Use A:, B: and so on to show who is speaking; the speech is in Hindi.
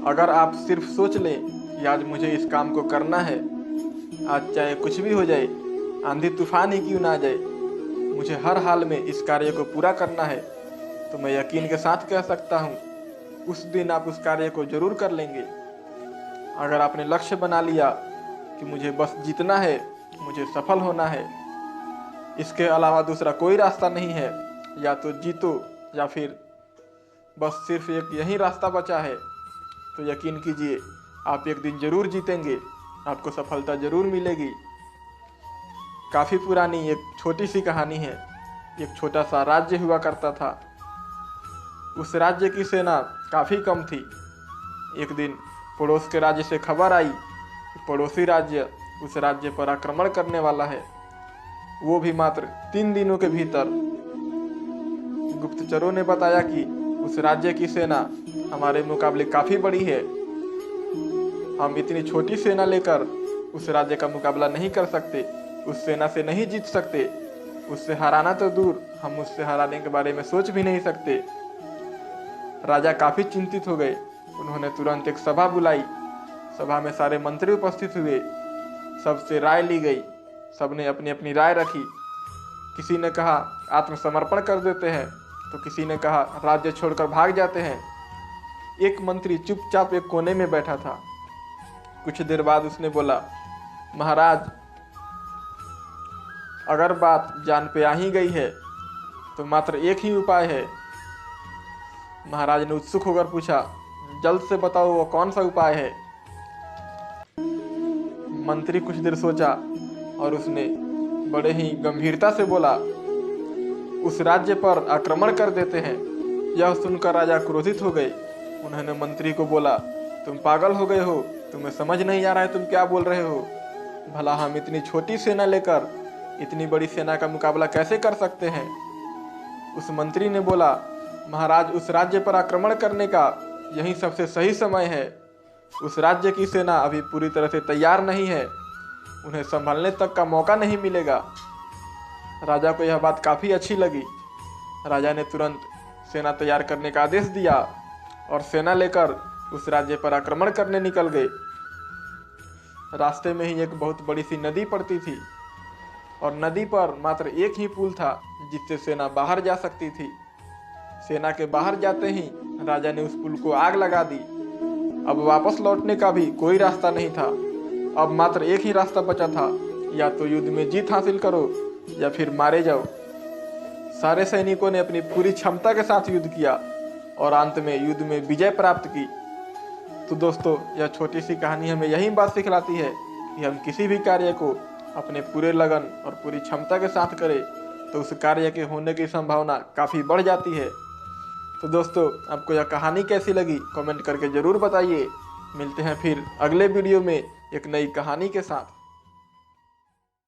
A: अगर आप सिर्फ सोच लें कि आज मुझे इस काम को करना है, आज चाहे कुछ भी हो जाए, आंधी तूफान ही क्यों ना आ जाए, मुझे हर हाल में इस कार्य को पूरा करना है, तो मैं यकीन के साथ कह सकता हूँ उस दिन आप उस कार्य को जरूर कर लेंगे। अगर आपने लक्ष्य बना लिया कि मुझे बस जीतना है, मुझे सफल होना है, इसके अलावा दूसरा कोई रास्ता नहीं है, या तो जीतो या फिर बस सिर्फ एक यही रास्ता बचा है, तो यकीन कीजिए आप एक दिन जरूर जीतेंगे, आपको सफलता जरूर मिलेगी। काफ़ी पुरानी एक छोटी सी कहानी है। एक छोटा सा राज्य हुआ करता था। उस राज्य की सेना काफ़ी कम थी। एक दिन पड़ोस के राज्य से खबर आई कि पड़ोसी राज्य उस राज्य पर आक्रमण करने वाला है, वो भी मात्र 3 दिनों के भीतर। गुप्तचरों ने बताया कि उस राज्य की सेना हमारे मुकाबले काफ़ी बड़ी है, हम इतनी छोटी सेना लेकर उस राज्य का मुकाबला नहीं कर सकते, उस सेना से नहीं जीत सकते, उससे हराना तो दूर, हम उससे हराने के बारे में सोच भी नहीं सकते। राजा काफ़ी चिंतित हो गए। उन्होंने तुरंत एक सभा बुलाई। सभा में सारे मंत्री उपस्थित हुए, सबसे राय ली गई, सबने अपनी अपनी राय रखी। किसी ने कहा आत्मसमर्पण कर देते हैं, तो किसी ने कहा राज्य छोड़कर भाग जाते हैं। एक मंत्री चुपचाप एक कोने में बैठा था। कुछ देर बाद उसने बोला, महाराज, अगर बात जान पे आ ही गई है तो मात्र एक ही उपाय है। महाराज ने उत्सुक होकर पूछा, जल्द से बताओ वो कौन सा उपाय है। मंत्री कुछ देर सोचा और उसने बड़े ही गंभीरता से बोला, उस राज्य पर आक्रमण कर देते हैं। यह सुनकर राजा क्रोधित हो गए। उन्होंने मंत्री को बोला, तुम पागल हो गए हो, तुम्हें समझ नहीं आ रहा है तुम क्या बोल रहे हो। भला हम इतनी छोटी सेना लेकर इतनी बड़ी सेना का मुकाबला कैसे कर सकते हैं। उस मंत्री ने बोला, महाराज, उस राज्य पर आक्रमण करने का यही सबसे सही समय है। उस राज्य की सेना अभी पूरी तरह से तैयार नहीं है, उन्हें संभलने तक का मौका नहीं मिलेगा। राजा को यह बात काफ़ी अच्छी लगी। राजा ने तुरंत सेना तैयार करने का आदेश दिया और सेना लेकर उस राज्य पर आक्रमण करने निकल गए। रास्ते में ही एक बहुत बड़ी सी नदी पड़ती थी और नदी पर मात्र एक ही पुल था जिससे सेना बाहर जा सकती थी। सेना के बाहर जाते ही राजा ने उस पुल को आग लगा दी। अब वापस लौटने का भी कोई रास्ता नहीं था। अब मात्र एक ही रास्ता बचा था, या तो युद्ध में जीत हासिल करो या फिर मारे जाओ। सारे सैनिकों ने अपनी पूरी क्षमता के साथ युद्ध किया और अंत में युद्ध में विजय प्राप्त की। तो दोस्तों, यह छोटी सी कहानी हमें यही बात सिखलाती है कि हम किसी भी कार्य को अपने पूरे लगन और पूरी क्षमता के साथ करें तो उस कार्य के होने की संभावना काफ़ी बढ़ जाती है। तो दोस्तों, आपको यह कहानी कैसी लगी कमेंट करके ज़रूर बताइए। मिलते हैं फिर अगले वीडियो में एक नई कहानी के साथ।